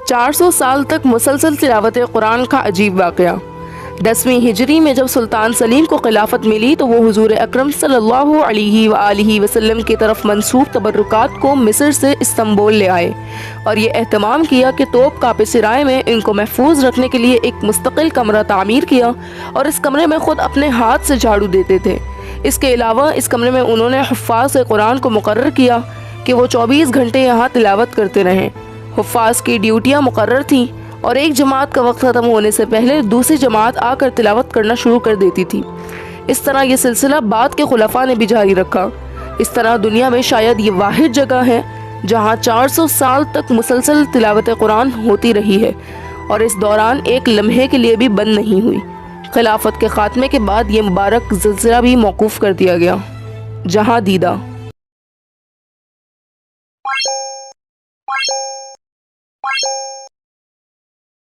400 سال تک مسلسل تلاوت قرآن کا عجیب واقعہ۔ 10ویں ہجری میں جب سلطان سلیم کو خلافت ملی تو وہ حضور اکرم صلی اللہ علیہ وآلہ وسلم کی طرف منسوب تبرکات کو مصر سے استنبول لے آئے اور یہ اہتمام کیا کہ توپ کاپِ سرائے میں ان کو محفوظ رکھنے کے لیے ایک مستقل کمرہ تعمیر کیا اور اس کمرے میں خود اپنے ہاتھ سے جھاڑو دیتے تھے۔ اس کے علاوہ اس کمرے میں انہوں نے حفاظ قرآن کو مقرر کیا کہ وہ 24 گھنٹے یہاں تلاوت کرتے رہیں۔ حفاظ کی ڈیوٹیاں مقرر تھیں اور ایک جماعت کا وقت ختم ہونے سے پہلے دوسری جماعت آ کر تلاوت کرنا شروع کر دیتی تھی۔ اس طرح یہ سلسلہ بعد کے خلفاء نے بھی جاری رکھا۔ اس طرح دنیا میں شاید یہ واحد جگہ ہے جہاں 400 سال تک مسلسل تلاوت قرآن ہوتی رہی ہے اور اس دوران ایک لمحے کے لیے بھی بند نہیں ہوئی۔ خلافت کے خاتمے کے بعد یہ مبارک سلسلہ بھی موقوف کر دیا گیا۔ جہاں دیدہ